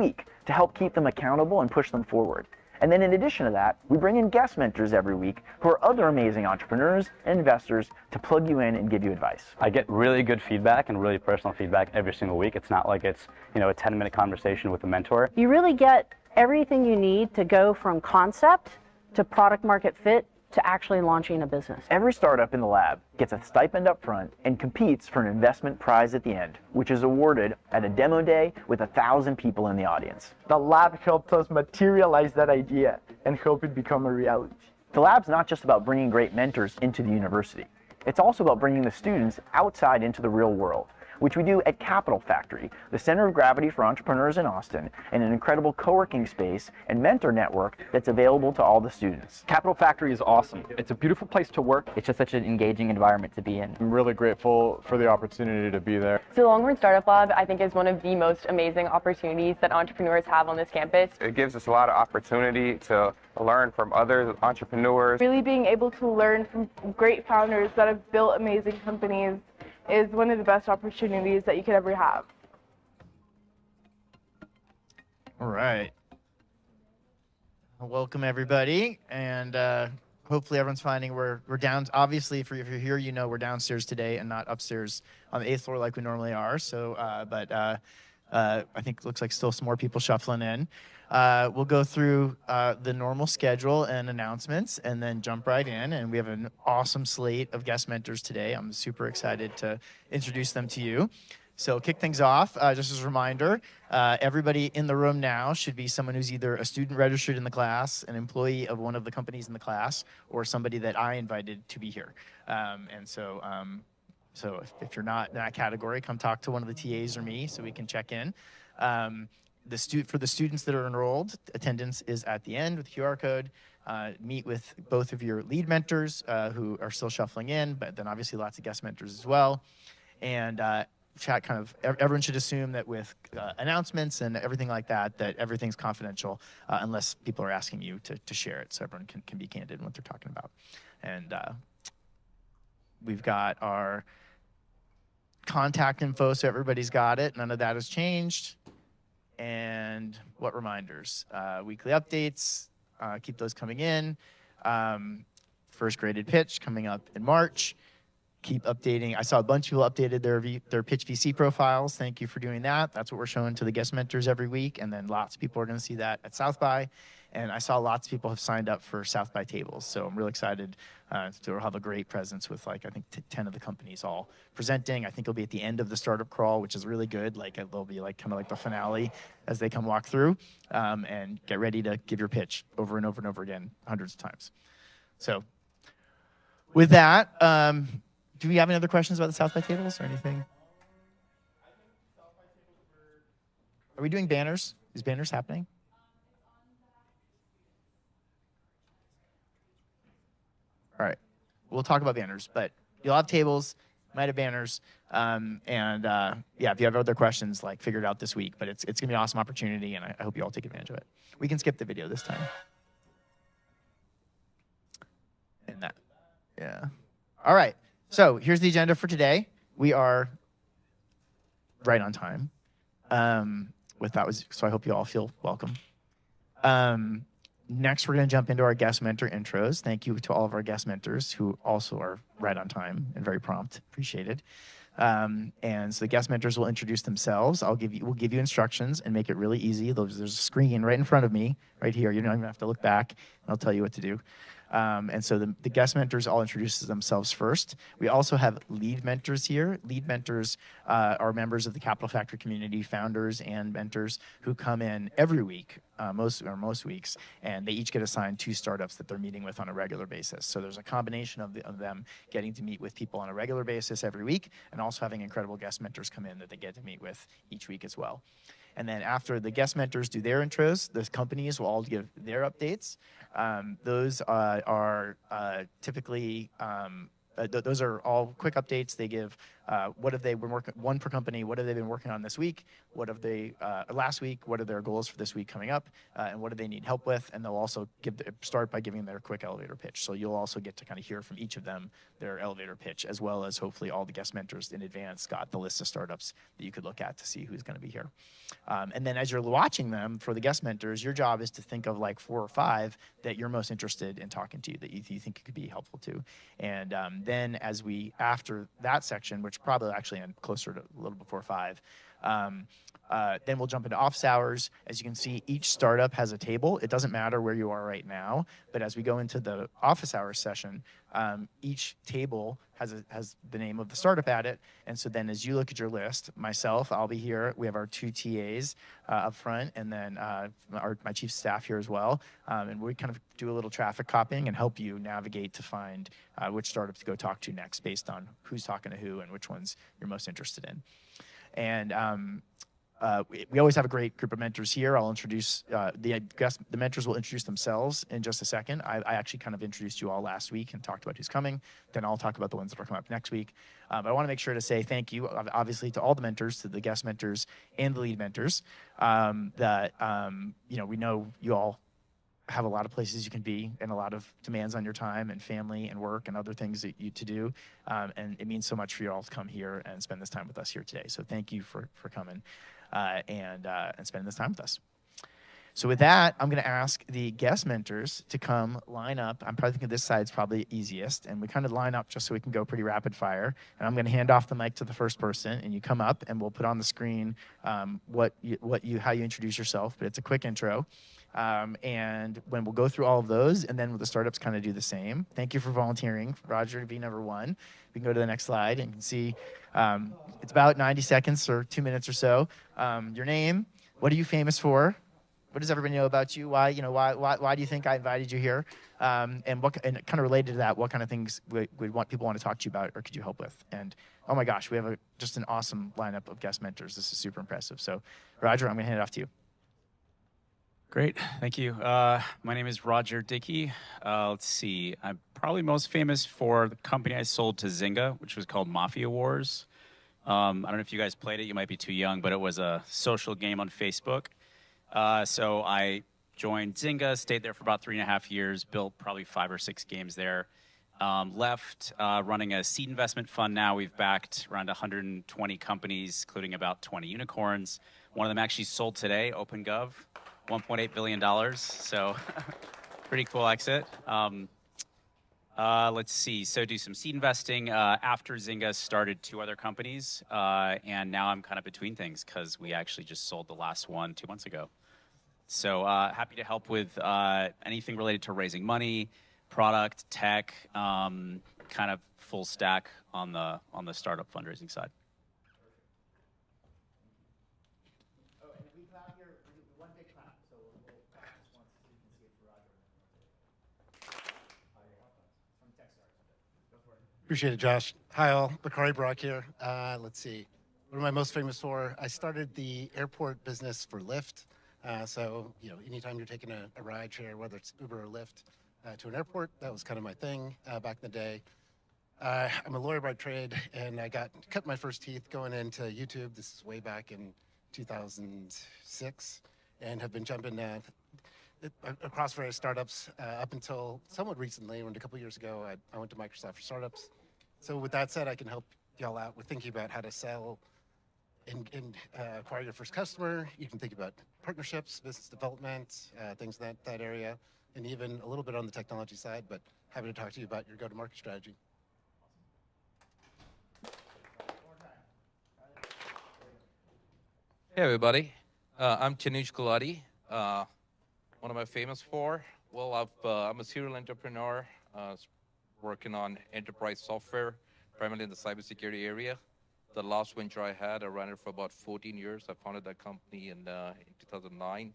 week to help keep them accountable and push them forward. And then in addition to that, we bring in guest mentors every week who are other amazing entrepreneurs and investors to plug you in and give you advice. I get really good feedback and really personal feedback every single week. It's not like it's, a 10-minute conversation with a mentor. You really get everything you need to go from concept to product market fit to actually launching a business. Every startup in the lab gets a stipend up front and competes for an investment prize at the end, which is awarded at a demo day with 1,000 people in the audience. The lab helped us materialize that idea and help it become a reality. The lab's not just about bringing great mentors into the university. It's also about bringing the students outside into the real world, which we do at Capital Factory, the center of gravity for entrepreneurs in Austin, and an incredible co-working space and mentor network that's available to all the students. Capital Factory is awesome. It's a beautiful place to work. It's just such an engaging environment to be in. I'm really grateful for the opportunity to be there. So Longhorn Startup Lab, I think, is one of the most amazing opportunities that entrepreneurs have on this campus. It gives us a lot of opportunity to learn from other entrepreneurs. Really being able to learn from great founders that have built amazing companies is one of the best opportunities that you could ever have. All right. Welcome everybody, and hopefully everyone's finding we're down. Obviously, if you're here, we're downstairs today and not upstairs on the 8th floor like we normally are. So, I think it looks like still some more people shuffling in. We'll go through the normal schedule and announcements and then jump right in. And we have an awesome slate of guest mentors today. I'm super excited to introduce them to you. So kick things off, just as a reminder, everybody in the room now should be someone who's either a student registered in the class, an employee of one of the companies in the class, or somebody that I invited to be here. So if you're not in that category, come talk to one of the TAs or me so we can check in. For the students that are enrolled, attendance is at the end with QR code. Meet with both of your lead mentors who are still shuffling in, but then obviously lots of guest mentors as well. And chat everyone should assume that with announcements and everything like that, that everything's confidential unless people are asking you to share it so everyone can be candid in what they're talking about. And we've got our contact info, so everybody's got it. None of that has changed. And what reminders? Weekly updates, keep those coming in. First graded pitch coming up in March. Keep updating. I saw a bunch of people updated their Pitch VC profiles. Thank you for doing that. That's what we're showing to the guest mentors every week. And then lots of people are going to see that at South by. And I saw lots of people have signed up for South by tables. So I'm really excited to have a great presence with I think 10 of the companies all presenting. I think it'll be at the end of the startup crawl, which is really good. It'll be kind of like the finale as they come walk through, and get ready to give your pitch over and over and over again, hundreds of times. So with that, do we have any other questions about the South by tables or anything? Are we doing banners? Is banners happening? All right, we'll talk about banners, but you'll have tables, might have banners, yeah, if you have other questions, figure it out this week. But it's gonna be an awesome opportunity, and I hope you all take advantage of it. We can skip the video this time. And that, yeah. All right, so here's the agenda for today. We are right on time. So I hope you all feel welcome. Next, we're going to jump into our guest mentor intros. Thank you to all of our guest mentors who also are right on time and very prompt. Appreciate it. And so the guest mentors will introduce themselves. We'll give you instructions and make it really easy. There's a screen right in front of me, right here. You don't even have to look back. I'll tell you what to do. And so the guest mentors all introduce themselves first. We also have lead mentors here. Lead mentors are members of the Capital Factory community, founders and mentors who come in every week, most weeks, and they each get assigned 2 startups that they're meeting with on a regular basis. So there's a combination of them getting to meet with people on a regular basis every week, and also having incredible guest mentors come in that they get to meet with each week as well. And then after the guest mentors do their intros, the companies will all give their updates. Those are typically, those are all quick updates. They give what have they been working, one per company, what have they been working on this week? What have they, last week, what are their goals for this week coming up? And what do they need help with? And they'll also start by giving their quick elevator pitch. So you'll also get to kind of hear from each of them their elevator pitch, as well as hopefully all the guest mentors in advance got the list of startups that you could look at to see who's going to be here. And then as you're watching them for the guest mentors, your job is to think of like 4 or 5 that you're most interested in talking to, that you think you could be helpful to. And then as after that section, which probably actually end closer to a little before 5, then we'll jump into office hours. As you can see, each startup has a table. It doesn't matter where you are right now, but as we go into the office hours session, each table has the name of the startup at it. And so then as you look at your list, myself, I'll be here. We have our 2 TAs up front, and then my chief of staff here as well. And we kind of do a little traffic copying and help you navigate to find which startups to go talk to next based on who's talking to who and which ones you're most interested in. And we always have a great group of mentors here. I'll introduce the mentors will introduce themselves in just a second. I actually kind of introduced you all last week and talked about who's coming. Then I'll talk about the ones that are coming up next week. But I want to make sure to say thank you, obviously, to all the mentors, to the guest mentors and the lead mentors. We know you all have a lot of places you can be and a lot of demands on your time and family and work and other things that to do. And it means so much for you all to come here and spend this time with us here today. So thank you for coming and spending this time with us. So with that, I'm going to ask the guest mentors to come line up. I'm probably thinking this side's probably easiest, and we kind of line up just so we can go pretty rapid fire. And I'm going to hand off the mic to the first person, and you come up, and we'll put on the screen how you introduce yourself. But it's a quick intro. And when we'll go through all of those, and then the startups kind of do the same. Thank you for volunteering, Roger, to be number 1. We can go to the next slide, and you can see it's about 90 seconds or 2 minutes or so. Your name, what are you famous for? What does everybody know about you? Why do you think I invited you here? And kind of related to that, what kind of things people want to talk to you about, or could you help with? And oh my gosh, we have just an awesome lineup of guest mentors. This is super impressive. So, Roger, I'm going to hand it off to you. Great, thank you. My name is Roger Dickey. Let's see, I'm probably most famous for the company I sold to Zynga, which was called Mafia Wars. I don't know if you guys played it, you might be too young, but it was a social game on Facebook. So I joined Zynga, stayed there for about 3.5 years, built probably 5 or 6 games there. Left running a seed investment fund now. We've backed around 120 companies, including about 20 unicorns. One of them actually sold today, OpenGov. $1.8 billion, so pretty cool exit. Let's see, so do some seed investing. After Zynga started 2 other companies, and now I'm kind of between things because we actually just sold the last one 2 months ago. So happy to help with anything related to raising money, product, tech, kind of full stack on the startup fundraising side. Appreciate it, Josh. Hi, all. Bakari Brock here. Let's see. What am I most famous for? I started the airport business for Lyft. So, anytime you're taking a ride share, whether it's Uber or Lyft, to an airport, that was kind of my thing back in the day. I'm a lawyer by trade, and I cut my first teeth going into YouTube. This is way back in 2006, and have been jumping across various startups up until somewhat recently, when a couple years ago, I went to Microsoft for Startups. So with that said, I can help y'all out with thinking about how to sell and acquire your first customer. You can think about partnerships, business development, things in that area, and even a little bit on the technology side, but happy to talk to you about your go-to-market strategy. Hey, everybody. I'm Tanish Gulati. What am I famous for? Well, I'm a serial entrepreneur working on enterprise software, primarily in the cybersecurity area. The last venture I had, I ran it for about 14 years. I founded that company in 2009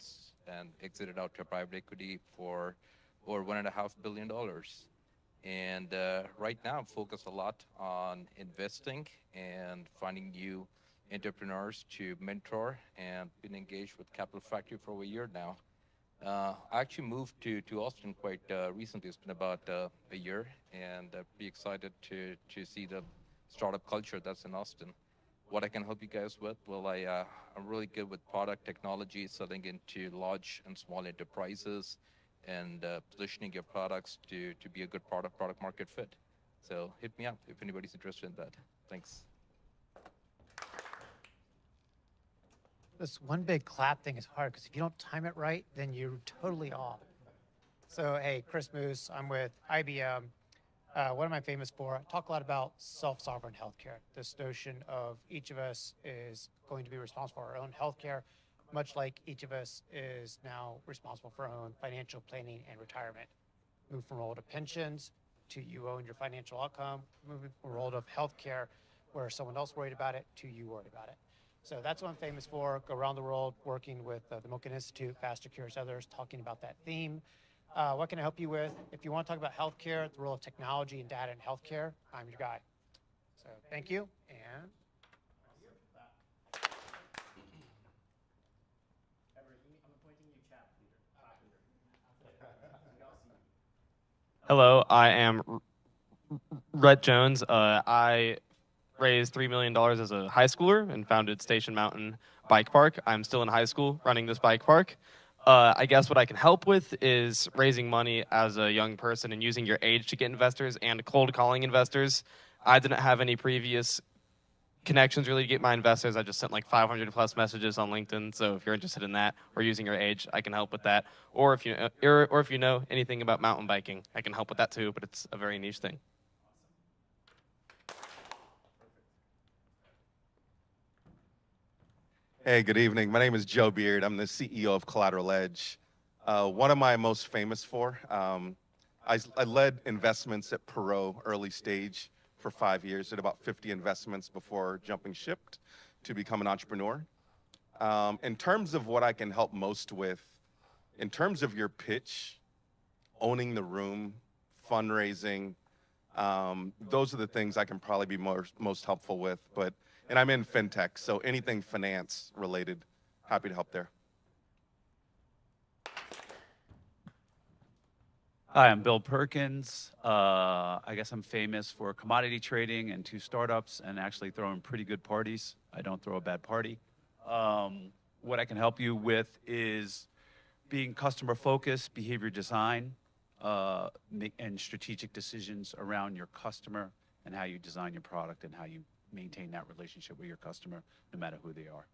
and exited out to private equity for over $1.5 billion. And right now, I'm focused a lot on investing and finding new entrepreneurs to mentor, and been engaged with Capital Factory for over a year now. I actually moved to Austin quite recently. It's been about a year, and be excited to see the startup culture that's in Austin. What I can help you guys with? Well, I'm really good with product technology, selling into large and small enterprises, and positioning your products to be a good product market fit. So hit me up if anybody's interested in that. Thanks. This one big clap thing is hard because if you don't time it right, then you're totally off. So, hey, Chris Moose, I'm with IBM. What am I famous for? I talk a lot about self-sovereign healthcare. This notion of each of us is going to be responsible for our own healthcare, much like each of us is now responsible for our own financial planning and retirement. Move from role to pensions to you own your financial outcome, moving from role of healthcare where someone else worried about it to you worried about it. So that's what I'm famous for. Go around the world working with the Milken Institute, Faster Cures, others, talking about that theme. What can I help you with? If you want to talk about healthcare, the role of technology and data in healthcare, I'm your guy. So thank you, and hello, I am Rhett Jones. I raised $3 million as a high schooler and founded Station Mountain Bike Park. I'm still in high school running this bike park. I guess what I can help with is raising money as a young person and using your age to get investors and cold calling investors. I didn't have any previous connections really to get my investors. I just sent like 500 plus messages on LinkedIn. So if you're interested in that or using your age, I can help with that. Or if you know anything about mountain biking, I can help with that too, but it's a very niche thing. Hey, good evening. My name is Joe Beard. I'm the CEO of Collateral Edge. What am I most famous for? I led investments at Perot early stage for 5 years, did about 50 investments before jumping ship to become an entrepreneur. In terms of what I can help most with, in terms of your pitch, owning the room, fundraising, those are the things I can probably be most helpful with. And I'm in fintech, so anything finance related, happy to help there. Hi, I'm Bill Perkins. I guess I'm famous for commodity trading and 2 startups and actually throwing pretty good parties. I don't throw a bad party. What I can help you with is being customer focused, behavior design, and strategic decisions around your customer and how you design your product and how you maintain that relationship with your customer, no matter who they are.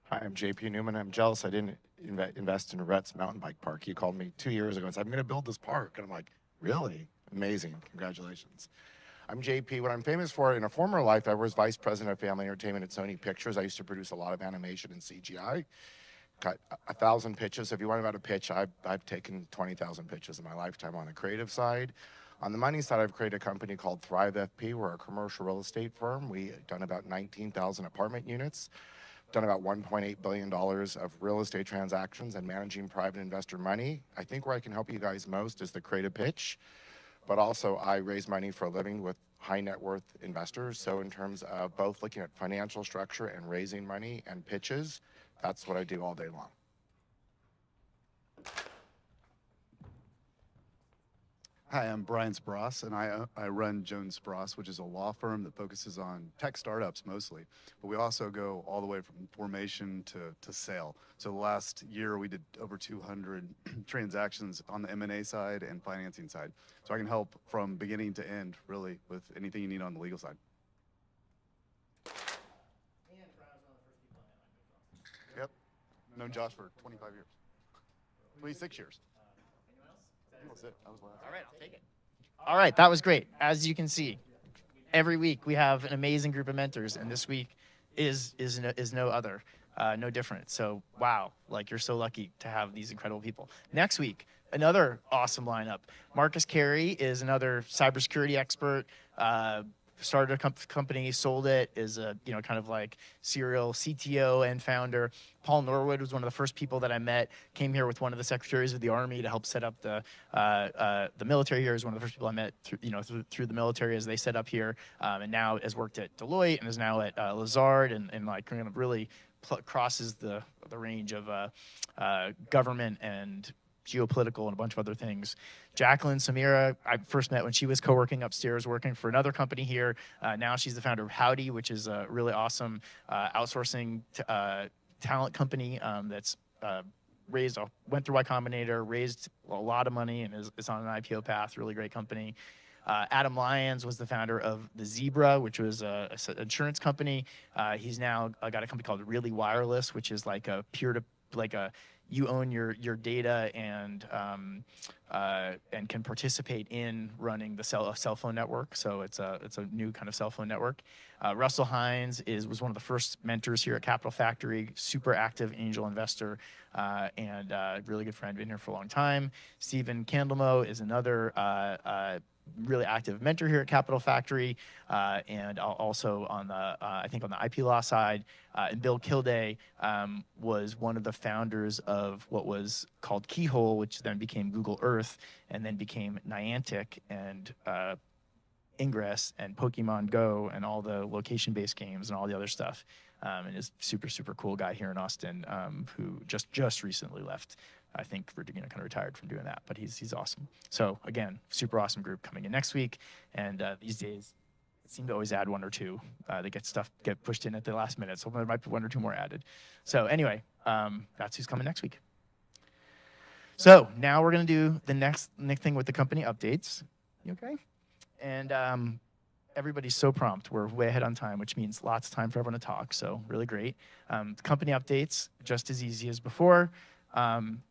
Hi, I'm JP Newman. I'm jealous I didn't invest in Rhett's mountain bike park. He called me 2 years ago and said, I'm going to build this park. And I'm like, really? Amazing. Congratulations. I'm JP. What I'm famous for, in a former life, I was vice president of family entertainment at Sony Pictures. I used to produce a lot of animation and CGI. Got 1,000 pitches. If you want about a pitch, I've taken 20,000 pitches in my lifetime on the creative side. On the money side, I've created a company called Thrive FP. We're a commercial real estate firm. We've done about 19,000 apartment units, done about $1.8 billion of real estate transactions and managing private investor money. I think where I can help you guys most is the creative pitch, but also I raise money for a living with high net worth investors. So in terms of both looking at financial structure and raising money and pitches, that's what I do all day long. Hi, I'm Brian Spross, and I run Jones Spross, which is a law firm that focuses on tech startups mostly. But we also go all the way from formation to sale. So the last year we did over 200 transactions on the M&A side and financing side. So I can help from beginning to end, really, with anything you need on the legal side. Yep. I've known Josh for 25 years. 26 years. That's it. That was last. All right, I'll take it. All right, that was great. As you can see, every week we have an amazing group of mentors, and this week is no other, no different. So wow, like you're so lucky to have these incredible people. Next week, another awesome lineup. Marcus Carey is another cybersecurity expert. Started a company, sold it, is a kind of like serial CTO and founder. Paul Norwood was one of the first people that I met. Came here with one of the secretaries of the Army to help set up the military here. Is one of the first people I met through the military as they set up here, and now has worked at Deloitte and is now at Lazard and like kind of really crosses the range of government and geopolitical and a bunch of other things. Jacqueline Samira, I first met when she was co-working upstairs, working for another company here. Now she's the founder of Howdy, which is a really awesome outsourcing talent company that's went through Y Combinator, raised a lot of money, and is on an IPO path. Really great company. Adam Lyons was the founder of the Zebra, which was an insurance company. He's now got a company called Really Wireless, which is like a you own your data and can participate in running the cell phone network. So it's a new kind of cell phone network. Russell Hines was one of the first mentors here at Capital Factory, super active angel investor, and really good friend, been here for a long time. Stephen Candlemo is another really active mentor here at Capital Factory, and also on the I think on the IP law side. And Bill Kilday was one of the founders of what was called Keyhole, which then became Google Earth, and then became Niantic and Ingress and Pokemon Go and all the location-based games and all the other stuff. And is super cool guy here in Austin who just recently left. I think kind of retired from doing that, but he's awesome. So again, super awesome group coming in next week, and these days it seem to always add one or two. They get pushed in at the last minute, so there might be one or two more added. So anyway, that's who's coming next week. So now we're gonna do the next thing with the company updates. You okay? And everybody's so prompt. We're way ahead on time, which means lots of time for everyone to talk. So really great. Company updates, just as easy as before.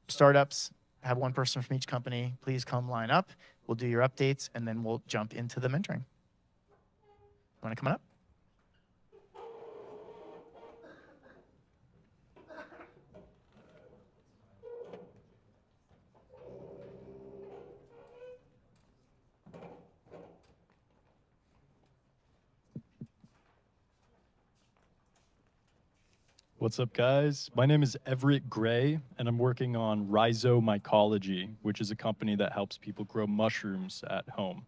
Startups, have one person from each company. Please come line up. We'll do your updates, and then we'll jump into the mentoring. Want to come on up? What's up, guys? My name is Everett Gray, and I'm working on Rhizomycology, which is a company that helps people grow mushrooms at home.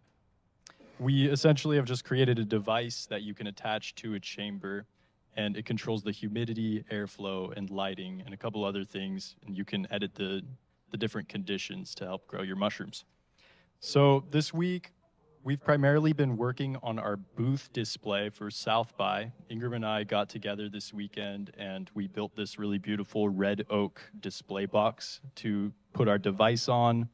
We essentially have just created a device that you can attach to a chamber, and it controls the humidity, airflow, and lighting, and a couple other things, and you can edit the different conditions to help grow your mushrooms. So this week, we've primarily been working on our booth display for South by. Ingram and I got together this weekend and we built this really beautiful red oak display box to put our device on.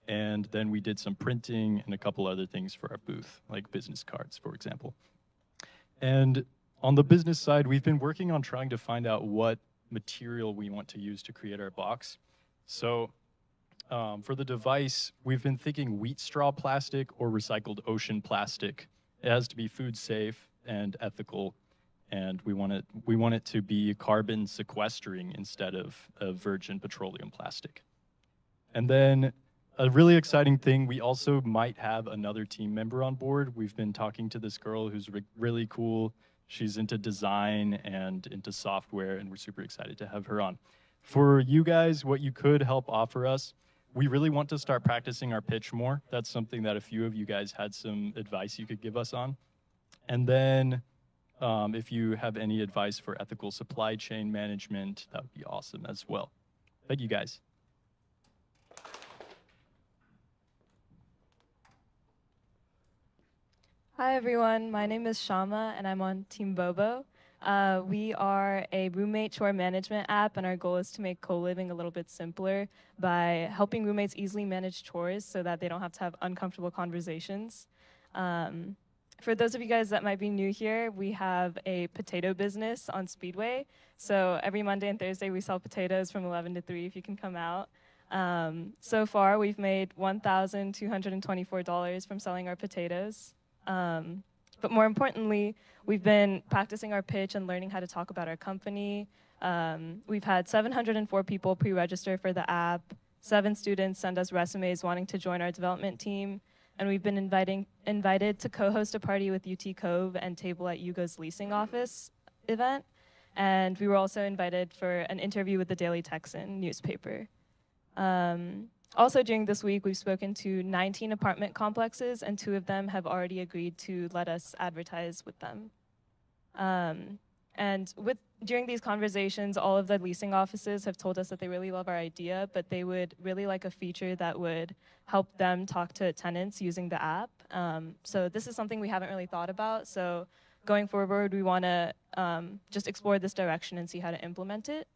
And then we did some printing and a couple other things for our booth, like business cards, for example. And on the business side, we've been working on trying to find out what material we want to use to create our box. So for the device, we've been thinking wheat straw plastic or recycled ocean plastic. It has to be food safe and ethical, and we want it to be carbon sequestering instead of virgin petroleum plastic. And then a really exciting thing, we also might have another team member on board. We've been talking to this girl who's really cool. She's into design and into software, and we're super excited to have her on. For you guys, what you could help offer us, we really want to start practicing our pitch more. That's something that a few of you guys had some advice you could give us on. And then if you have any advice for ethical supply chain management, that would be awesome as well. Thank you, guys. Hi, everyone. My name is Shama, and I'm on Team Bobo. We are a roommate chore management app, and our goal is to make co-living a little bit simpler by helping roommates easily manage chores so that they don't have to have uncomfortable conversations. For those of you guys that might be new here, we have a potato business on Speedway. So every Monday and Thursday, we sell potatoes from 11 to 3 if you can come out. So far, we've made $1,224 from selling our potatoes. But more importantly, we've been practicing our pitch and learning how to talk about our company. We've had 704 people pre-register for the app, 7 students send us resumes wanting to join our development team, and we've been invited to co-host a party with UT Cove and table at Yugo's leasing office event. And we were also invited for an interview with the Daily Texan newspaper. Also during this week, we've spoken to 19 apartment complexes, and 2 of them have already agreed to let us advertise with them. And during these conversations, all of the leasing offices have told us that they really love our idea, but they would really like a feature that would help them talk to tenants using the app. So this is something we haven't really thought about. So going forward, we want to just explore this direction and see how to implement it.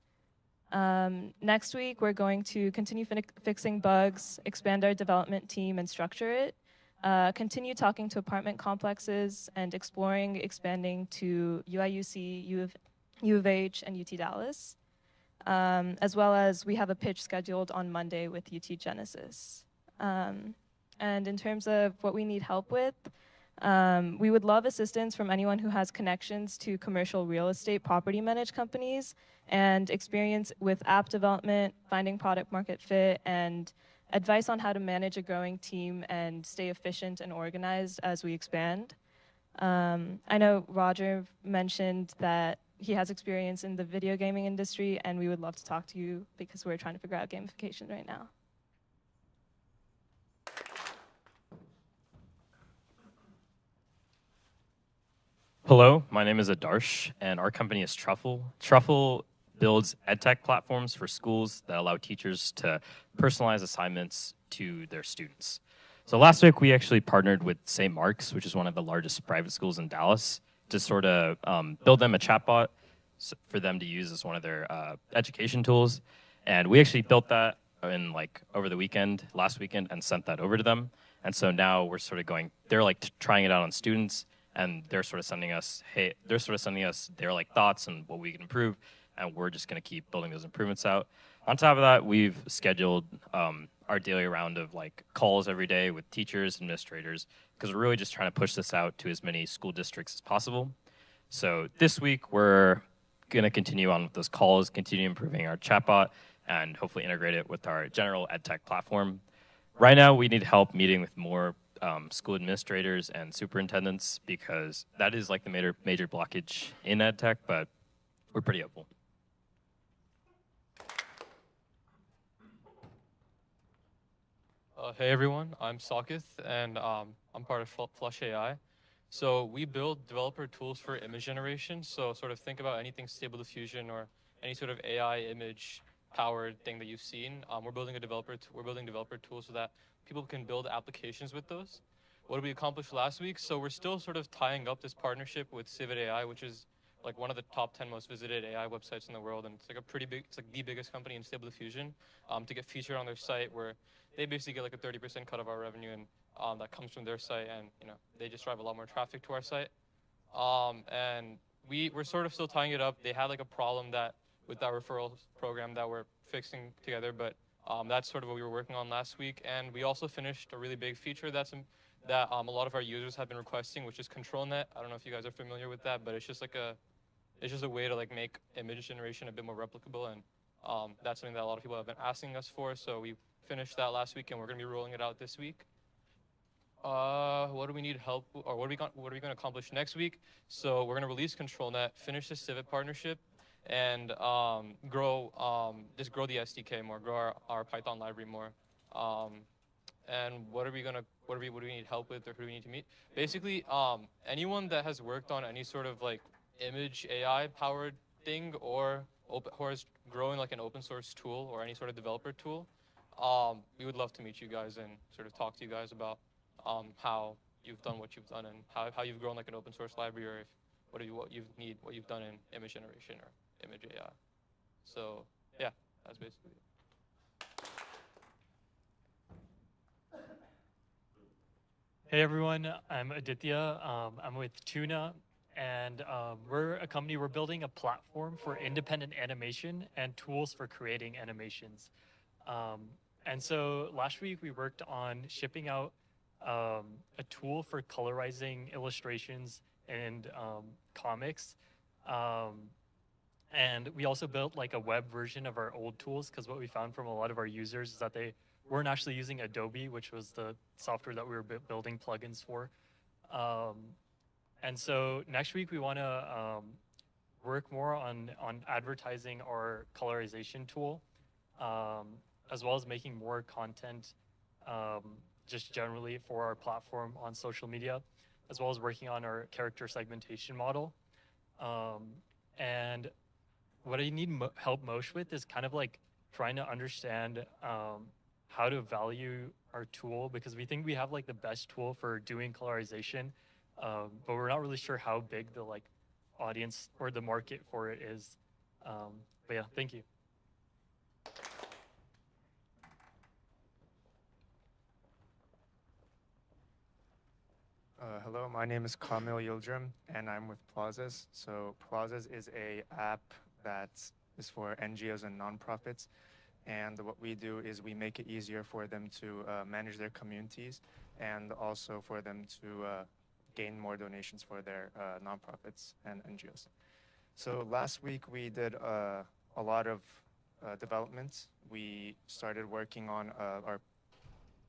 Next week, we're going to continue fixing bugs, expand our development team and structure it, continue talking to apartment complexes, and expanding to UIUC, U of H, and UT Dallas. As well as we have a pitch scheduled on Monday with UT Genesis. And in terms of what we need help with, we would love assistance from anyone who has connections to commercial real estate property managed companies and experience with app development, finding product market fit, and advice on how to manage a growing team and stay efficient and organized as we expand. I know Roger mentioned that he has experience in the video gaming industry, and we would love to talk to you because we're trying to figure out gamification right now. Hello, my name is Adarsh, and our company is Truffle. Truffle builds edtech platforms for schools that allow teachers to personalize assignments to their students. So last week, we actually partnered with St. Mark's, which is one of the largest private schools in Dallas, to sort of build them a chatbot for them to use as one of their education tools. And we actually built that in over the weekend, last weekend, and sent that over to them. And so now we're sort of they're trying it out on students, and they're sort of sending us, their thoughts and what we can improve, and we're just going to keep building those improvements out. On top of that, we've scheduled our daily round of calls every day with teachers, administrators, because we're really just trying to push this out to as many school districts as possible. So this week, we're going to continue on with those calls, continue improving our chatbot, and hopefully integrate it with our general edtech platform. Right now, we need help meeting with more school administrators and superintendents because that is the major blockage in edtech, but we're pretty hopeful. Hey everyone, I'm Sakith, and I'm part of Flush AI. So we build developer tools for image generation. So sort of think about anything Stable Diffusion or any sort of AI image powered thing that you've seen. We're building developer tools so that people can build applications with those. What did we accomplish last week? So we're still sort of tying up this partnership with Civet AI, which is one of the top 10 most visited AI websites in the world, and it's it's the biggest company in Stable Diffusion, to get featured on their site, where they basically get a 30% cut of our revenue, and that comes from their site, and they just drive a lot more traffic to our site. And we're sort of still tying it up. They had a problem with our referral program that we're fixing together, but that's sort of what we were working on last week. And we also finished a really big feature that a lot of our users have been requesting, which is ControlNet. I don't know if you guys are familiar with that, but it's just a way to make image generation a bit more replicable, and that's something that a lot of people have been asking us for. So we finished that last week, and we're going to be rolling it out this week. What do we need help, or what are we going to accomplish next week? So we're going to release ControlNet, finish the Civet partnership, and grow the SDK more, grow our Python library more. And what do we need help with, or who do we need to meet? Basically, anyone that has worked on any sort of image AI powered thing, or is growing an open source tool or any sort of developer tool, we would love to meet you guys and sort of talk to you guys about how you've done what you've done, and how you've grown an open source library, or what you've done in image generation or image AI. So yeah, that's basically it. Hey everyone, I'm Aditya. I'm with Tuna, and we're a company. We're building a platform for independent animation and tools for creating animations. And so last week we worked on shipping out a tool for colorizing illustrations and comics. And we also built a web version of our old tools, because what we found from a lot of our users is that they weren't actually using Adobe, which was the software that we were building plugins for. And so next week we want to work more on advertising our colorization tool, as well as making more content just generally for our platform on social media, as well as working on our character segmentation model. And what I need help most with is kind of like trying to understand how to value our tool, because we think we have like the best tool for doing colorization, but we're not really sure how big the like audience or the market for it is. But yeah, thank you. Hello, my name is Kamil Yildirim, and I'm with Plazas. So Plazas is a app that is for NGOs and nonprofits. And what we do is we make it easier for them to manage their communities and also for them to gain more donations for their nonprofits and NGOs. So last week we did a lot of developments. We started working on our,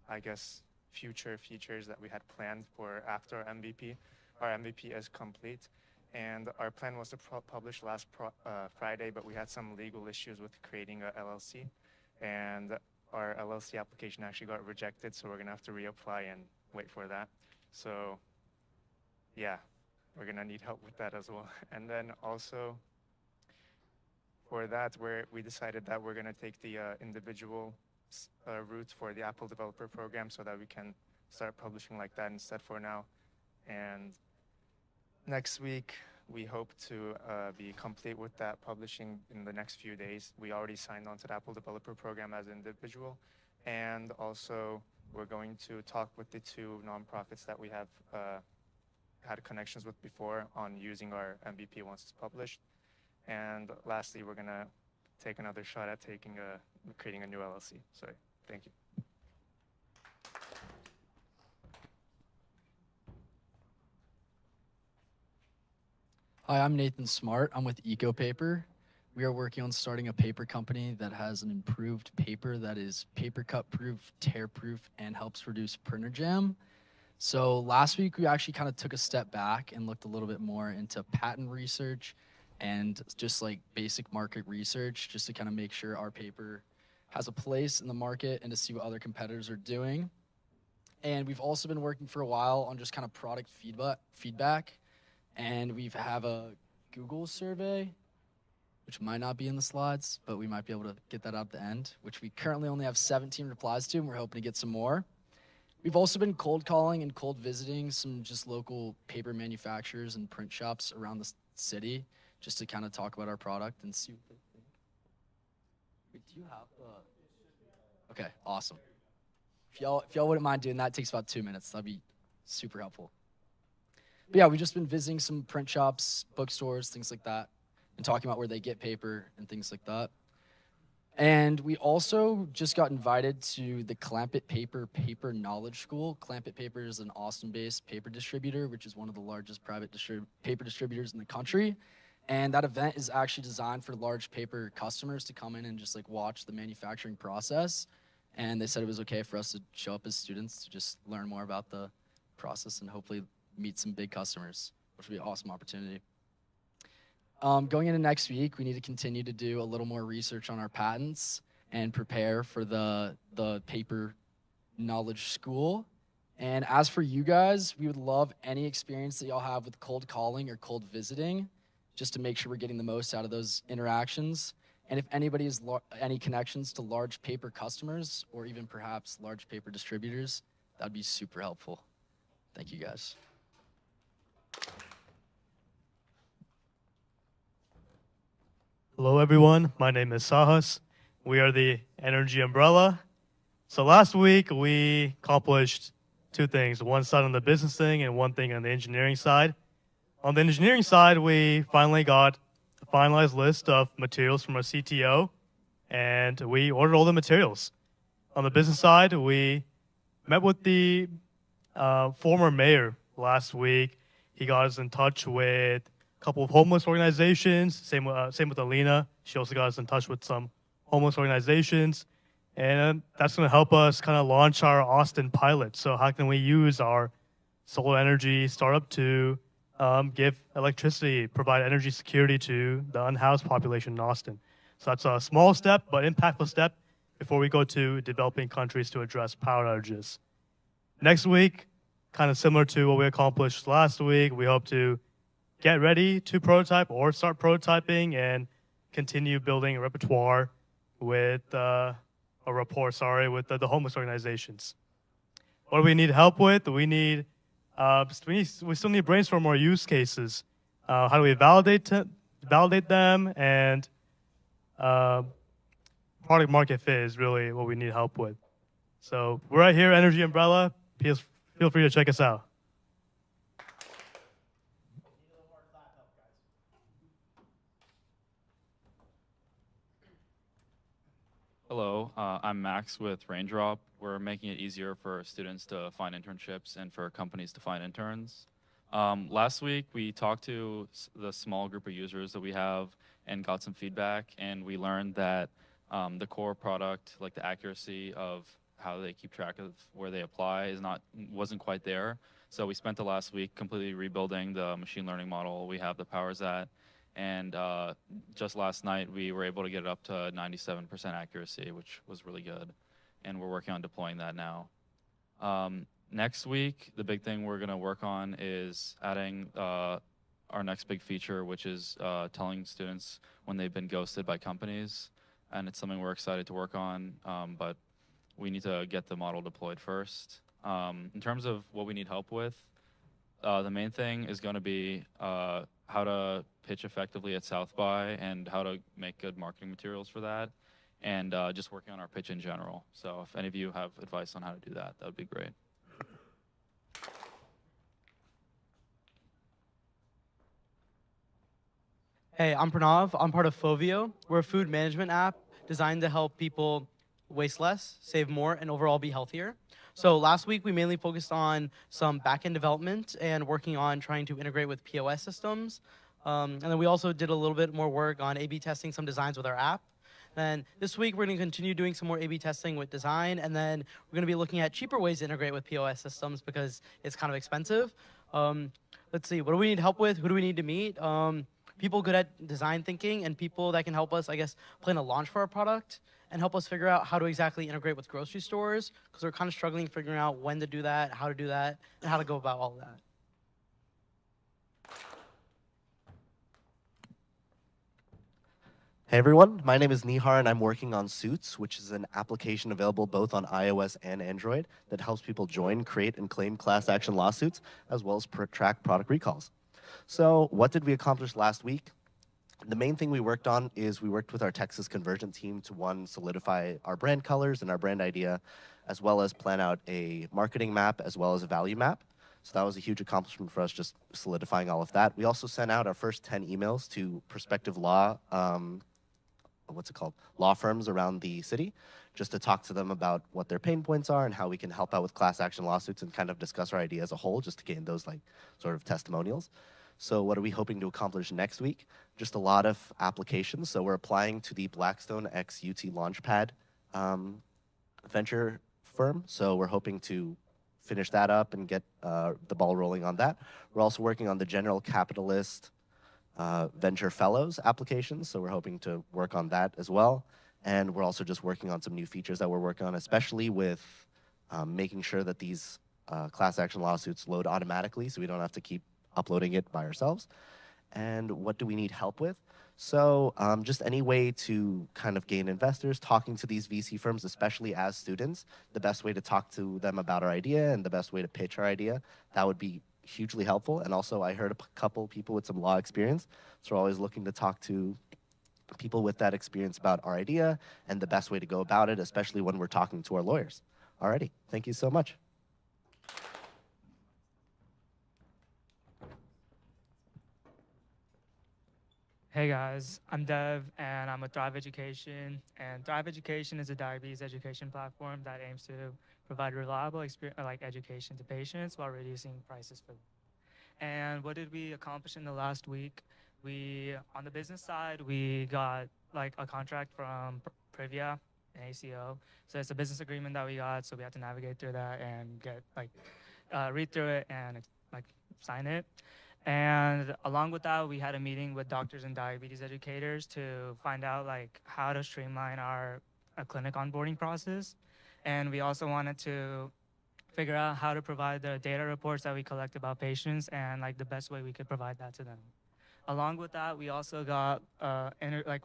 I guess, future features that we had planned for after our MVP. Our MVP is complete, and our plan was to publish last Friday, but we had some legal issues with creating a LLC, and our LLC application actually got rejected, so we're gonna have to reapply and wait for that. So yeah, we're gonna need help with that as well. And then also for that, we decided that we're gonna take the individual route for the Apple Developer Program so that we can start publishing like that instead for now. And next week, we hope to be complete with that publishing in the next few days. We already signed on to the Apple Developer Program as an individual. And also, we're going to talk with the 2 nonprofits that we have had connections with before on using our MVP once it's published. And lastly, we're gonna take another shot at creating a new LLC. So thank you. Hi, I'm Nathan Smart. I'm with EcoPaper. We are working on starting a paper company that has an improved paper that is paper cut proof, tear proof, and helps reduce printer jam. So last week we actually kind of took a step back and looked a little bit more into patent research and just like basic market research, just to kind of make sure our paper has a place in the market and to see what other competitors are doing. And we've also been working for a while on just kind of product feedback. And we have a Google survey, which might not be in the slides, but we might be able to get that out at the end, which we currently only have 17 replies to, and we're hoping to get some more. We've also been cold calling and cold visiting some just local paper manufacturers and print shops around the city, just to kind of talk about our product and see what they think. Wait, do you have the... Okay, awesome. If y'all wouldn't mind doing that, it takes about 2 minutes. That'd be super helpful. But yeah, we've just been visiting some print shops, bookstores, things like that, and talking about where they get paper and things like that. And we also just got invited to the Clampett Paper Knowledge School. Clampett Paper is an Austin-based paper distributor, which is one of the largest private paper distributors in the country. And that event is actually designed for large paper customers to come in and just like watch the manufacturing process. And they said it was okay for us to show up as students to just learn more about the process and hopefully meet some big customers, which would be an awesome opportunity. Going into next week, we need to continue to do a little more research on our patents and prepare for the Paper Knowledge School. And as for you guys, we would love any experience that y'all have with cold calling or cold visiting, just to make sure we're getting the most out of those interactions. And if anybody has any connections to large paper customers or even perhaps large paper distributors, that would be super helpful. Thank you, guys. Hello, everyone. My name is Sahas. We are the Energy Umbrella. So last week, we accomplished 2 things, one side on the business thing and one thing on the engineering side. On the engineering side, we finally got a finalized list of materials from our CTO, and we ordered all the materials. On the business side, we met with the former mayor last week. He got us in touch with a couple of homeless organizations. Same with Alina. She also got us in touch with some homeless organizations. And that's going to help us kind of launch our Austin pilot. So how can we use our solar energy startup to give electricity, provide energy security to the unhoused population in Austin? So that's a small step, but impactful step before we go to developing countries to address power outages. Next week, kind of similar to what we accomplished last week, we hope to get ready to prototype or start prototyping and continue building a repertoire with a rapport, with the homeless organizations. What do we need help with? We still need to brainstorm more use cases. How do we validate them, and product market fit is really what we need help with. So we're right here, Energy Umbrella. Feel free to check us out. Hello, I'm Max with Raindrop. We're making it easier for students to find internships and for companies to find interns. Last week, we talked to the small group of users that we have and got some feedback, and we learned that the core product, like the accuracy of how they keep track of where they apply, wasn't quite there. So we spent the last week completely rebuilding the machine learning model we have that powers that. And just last night, we were able to get it up to 97% accuracy, which was really good. And we're working on deploying that now. Next week, the big thing we're going to work on is adding our next big feature, which is telling students when they've been ghosted by companies. And it's something we're excited to work on, but we need to get the model deployed first. In terms of what we need help with, the main thing is going to be how to pitch effectively at South by and how to make good marketing materials for that, and just working on our pitch in general. So if any of you have advice on how to do that, that would be great. Hey, I'm Pranav. I'm part of Fovio. We're a food management app designed to help people waste less, save more, and overall be healthier. So last week, we mainly focused on some back-end development and working on trying to integrate with POS systems. And then we also did a little bit more work on A/B testing some designs with our app. Then this week, we're going to continue doing some more A/B testing with design, and then we're going to be looking at cheaper ways to integrate with POS systems because it's kind of expensive. Let's see, what do we need help with? Who do we need to meet? People good at design thinking and people that can help us, I guess, plan a launch for our product and help us figure out how to exactly integrate with grocery stores, because we're kind of struggling figuring out when to do that, how to do that, and how to go about all of that. Hey everyone, my name is Nihar and I'm working on Suits, which is an application available both on iOS and Android that helps people join, create, and claim class action lawsuits, as well as track product recalls. So what did we accomplish last week? The main thing we worked on is we worked with our Texas conversion team to, one, solidify our brand colors and our brand idea, as well as plan out a marketing map as well as a value map. So that was a huge accomplishment for us, just solidifying all of that. We also sent out our first 10 emails to prospective law firms around the city, just to talk to them about what their pain points are and how we can help out with class action lawsuits and kind of discuss our idea as a whole, just to gain those sort of testimonials. So what are we hoping to accomplish next week? Just a lot of applications. So we're applying to the Blackstone x UT Launchpad venture firm. So we're hoping to finish that up and get the ball rolling on that. We're also working on the General Capitalist Venture Fellows applications. So we're hoping to work on that as well. And we're also just working on some new features that we're working on, especially with making sure that these class action lawsuits load automatically so we don't have to keep uploading it by ourselves. And what do we need help with? So just any way to kind of gain investors, talking to these VC firms, especially as students, the best way to talk to them about our idea and the best way to pitch our idea, that would be hugely helpful. And also I heard a couple people with some law experience, so we're always looking to talk to people with that experience about our idea and the best way to go about it, especially when we're talking to our lawyers. Alrighty, thank you so much. Hey guys, I'm Dev and I'm with Thrive Education. And Thrive Education is a diabetes education platform that aims to provide reliable education to patients while reducing prices for them. And what did we accomplish in the last week? On the business side, we got a contract from Privia and ACO. So it's a business agreement that we got, so we had to navigate through that and get read through it and sign it. And along with that, we had a meeting with doctors and diabetes educators to find out how to streamline our clinic onboarding process. And we also wanted to figure out how to provide the data reports that we collect about patients and the best way we could provide that to them. Along with that, we also got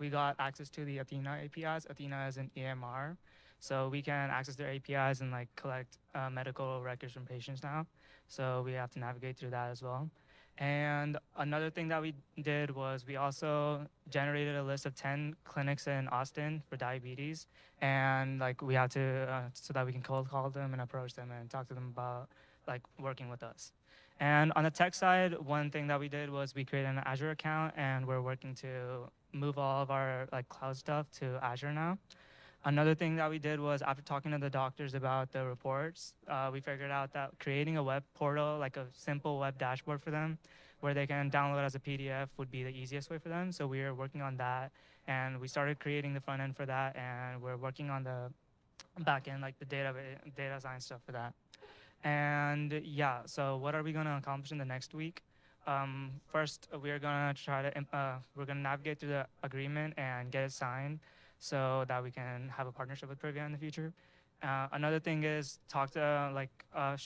we got access to the Athena APIs. Athena is an EMR, so we can access their APIs and like collect medical records from patients now. So we have to navigate through that as well. And another thing that we did was we also generated a list of 10 clinics in Austin for diabetes, and like we had to so that we can cold call them and approach them and talk to them about like working with us. And on the tech side, one thing that we did was we created an Azure account, and we're working to move all of our like cloud stuff to Azure now. Another thing that we did was after talking to the doctors about the reports, we figured out that creating a web portal, like a simple web dashboard for them, where they can download as a PDF would be the easiest way for them. So we are working on that, and we started creating the front end for that, and we're working on the back end, like the data science stuff for that. And yeah, so what are we going to accomplish in the next week? First, we're going to we're going to navigate through the agreement and get it signed so that we can have a partnership with Privia in the future. Another thing is talk to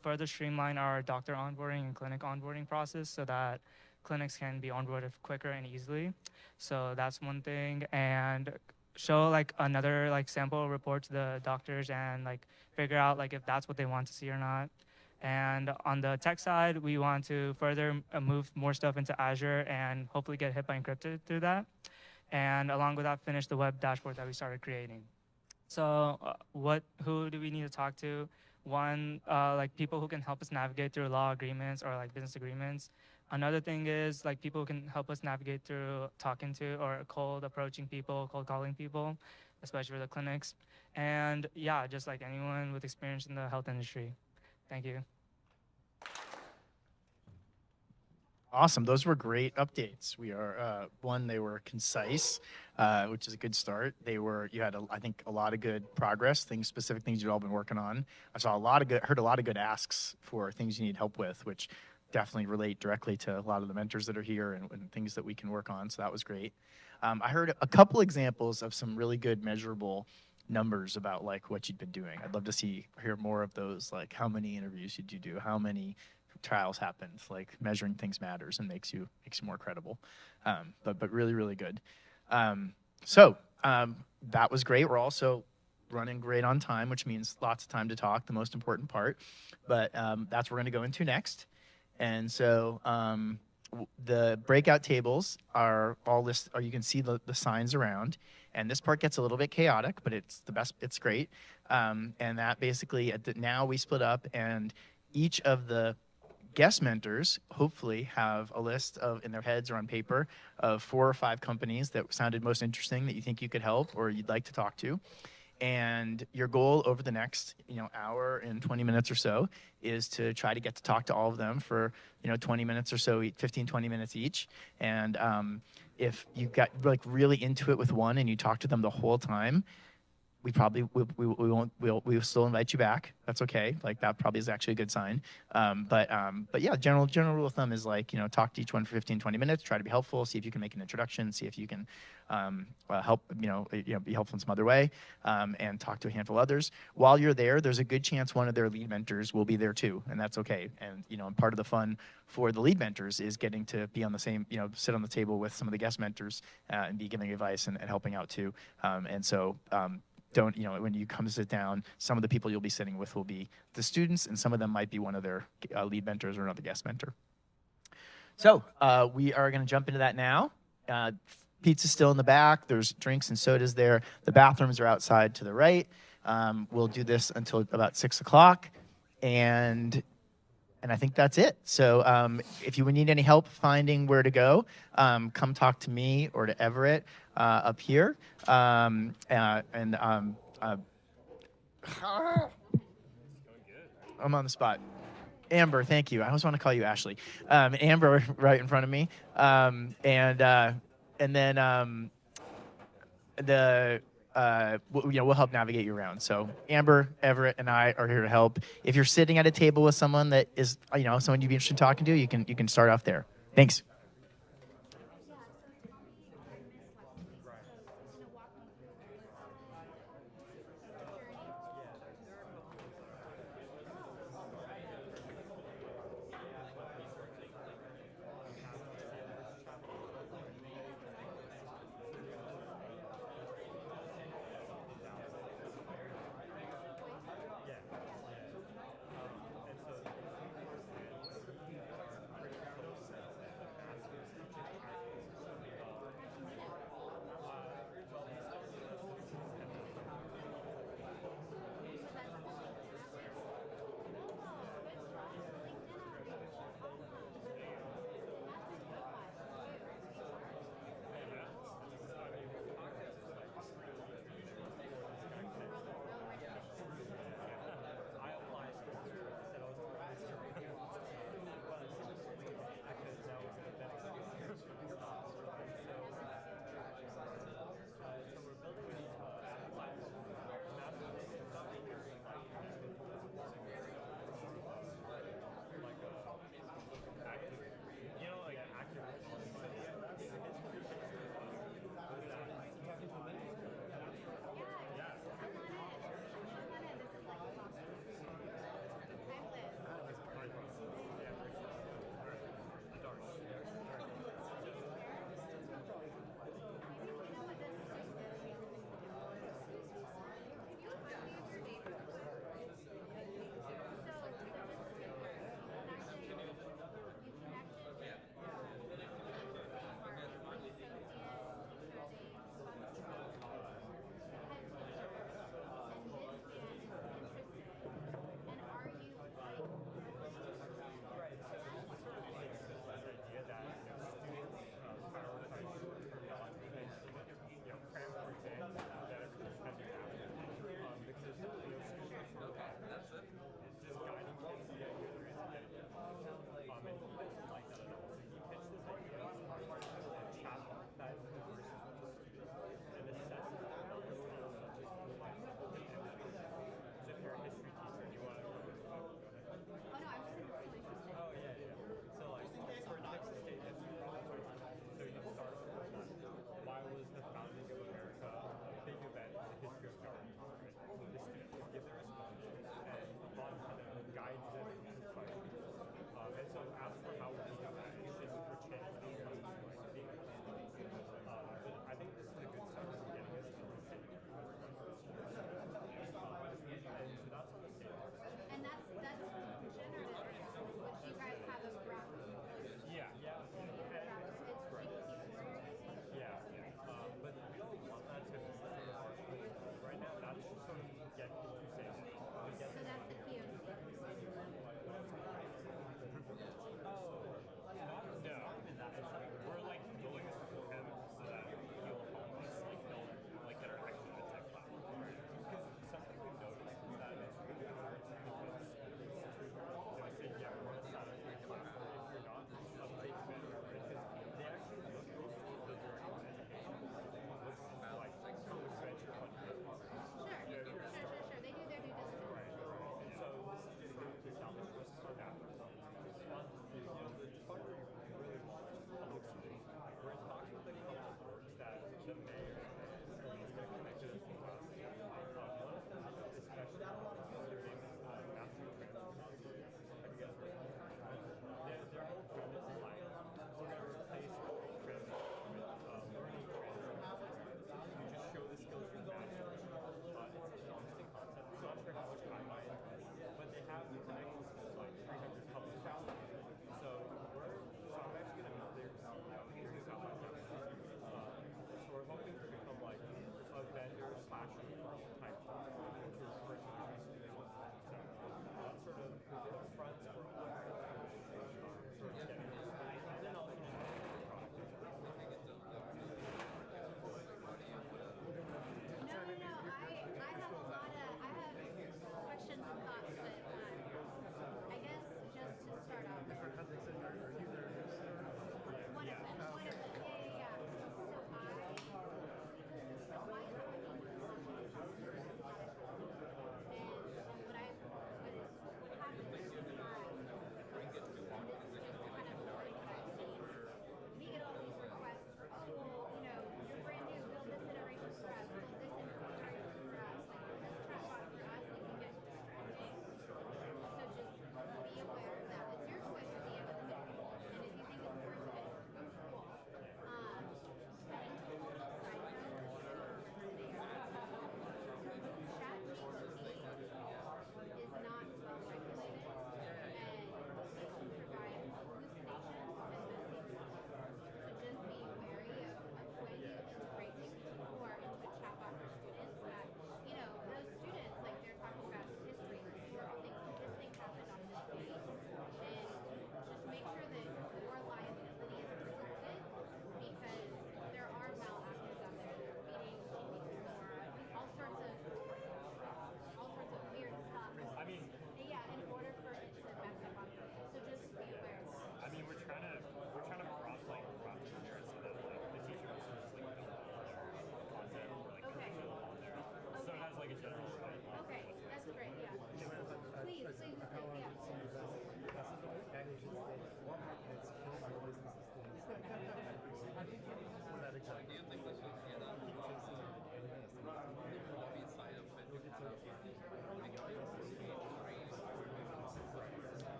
further streamline our doctor onboarding and clinic onboarding process so that clinics can be onboarded quicker and easily. So that's one thing. And show like another like sample report to the doctors and like figure out like if that's what they want to see or not. And on the tech side, we want to further move more stuff into Azure and hopefully get HIPAA encrypted through that. And along with that, finish the web dashboard that we started creating. So who do we need to talk to? One, like people who can help us navigate through law agreements or like business agreements. Another thing is like people who can help us navigate through talking to or cold approaching people, cold calling people, especially for the clinics. And yeah, just like anyone with experience in the health industry. Thank you. Awesome. Those were great updates. We are they were concise, which is a good start. You had I think a lot of good progress, specific things you've all been working on. I saw heard a lot of good asks for things you need help with, which definitely relate directly to a lot of the mentors that are here and things that we can work on. So that was great. I heard a couple examples of some really good measurable numbers about like what you'd been doing. I'd love to hear more of those, like how many interviews did you do, how many trials happened. Like measuring things matters and makes you more credible. But really good. So that was great. We're also running great on time, which means lots of time to talk, the most important part. But that's what we're going to go into next. And so the breakout tables are all listed, or you can see the signs around. And this part gets a little bit chaotic, but it's the best. It's great. And that basically, now we split up, and each of the guest mentors hopefully have a list in their heads or on paper of 4 or 5 companies that sounded most interesting that you think you could help or you'd like to talk to. And your goal over the next hour and 20 minutes or so is to try to get to talk to all of them for 20 minutes or so, 15, 20 minutes each. And if you got like really into it with one and you talk to them the whole time, we probably we'll still invite you back. That's okay. Like that probably is actually a good sign. But yeah, general rule of thumb is like talk to each one for 15, 20 minutes. Try to be helpful. See if you can make an introduction. See if you can help be helpful in some other way. And talk to a handful of others. While you're there, there's a good chance one of their lead mentors will be there too, and that's okay. And and part of the fun for the lead mentors is getting to be on the same sit on the table with some of the guest mentors and be giving advice and helping out too. And so. Don't, when you come to sit down, some of the people you'll be sitting with will be the students, and some of them might be one of their lead mentors or another guest mentor. So we are going to jump into that now. Pizza's still in the back. There's drinks and sodas there. The bathrooms are outside to the right. We'll do this until about 6 o'clock, and I think that's it. So if you need any help finding where to go, come talk to me or to Everett up here. I'm on the spot. Amber, thank you. I always want to call you Ashley. Amber right in front of me. And then we'll help navigate you around. So Amber, Everett, and I are here to help. If you're sitting at a table with someone that is, someone you'd be interested in talking to, you can start off there. Thanks.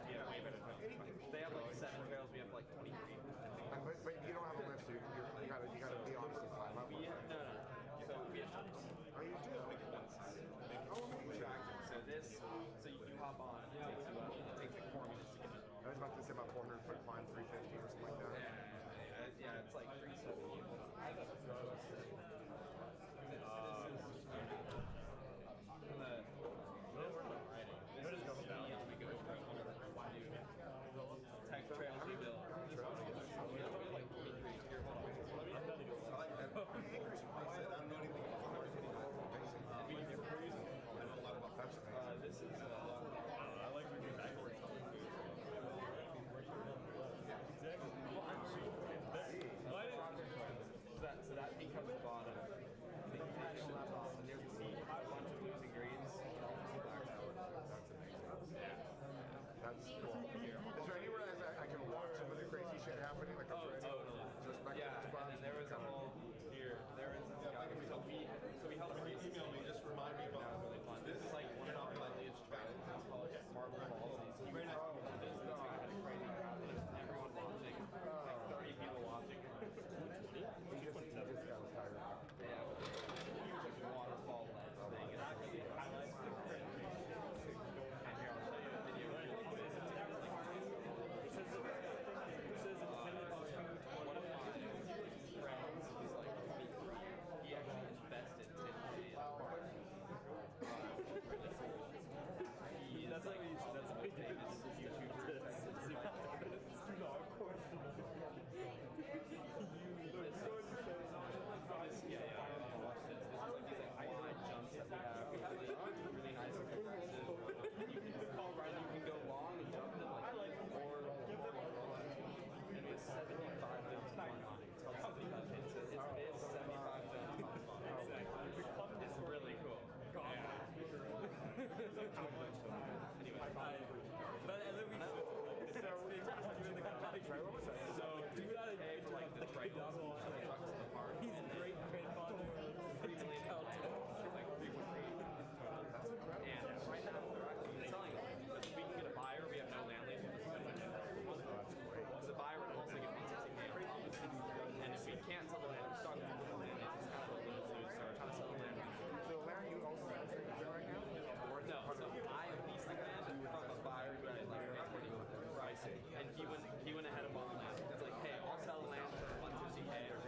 we have way better trails. They have like 7 trails, we have like 23. But you don't have a lift, so you gotta be honest and climb up. No. So we have shops. Oh, you do? So you hop on, it takes like 4 minutes to get it. I was about to say about 400 foot climb, 350 or something like that. Yeah, it's like 370. Tech trails we built. This is I like moving backwards. So that becomes the bottom. And then you take it to the top, and there's a bunch of losing greens. That's cool. Is there anywhere else I can watch some of the crazy shit happening? Like, totally. Yeah, and then there was a whole here. There is so we helped email me. Just remind me about that. Really fun. This is like one of my lineage strategies. It's called Marble Balls. He ran out of this. This guy had a crazy crowd. Everyone watching. Like 30 people watching. He just got tired. Yeah. Huge waterfall lens thing. It actually highlights the crazy. And here I'll show you a video. It says it's dependent on one of my friends who's like 23. He actually invested 10K in a park. That's like that's a big famous YouTuber. Of course. Yeah. Watch this. This is like these wide jumps that we have. Really nice and progressive. You can fall right. You can go long and jump them like four. And we have 75 jumps on it. It's called 75 hits. It's 75 jumps on it. It's really cool. Anyway, but and then we so do that pay for like the trails and trucks in the park. He's a great grandfather. $3 million. Like 3.3. And right now they're actually selling it. If we can get a buyer, we have no land lease. The buyer would also give me 60K. And if we can't sell the land, we're starting to sell the land. It's kind of a little loose, so we're trying to sell the land. So the land you own right now? No, so I lease the land from a buyer who I like transporting with him. And he went ahead and bought the land. It's like, hey, I'll sell the land for 150K or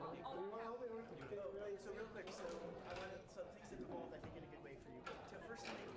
So real quick, so things have evolved, I think, in a good way for you. But first thing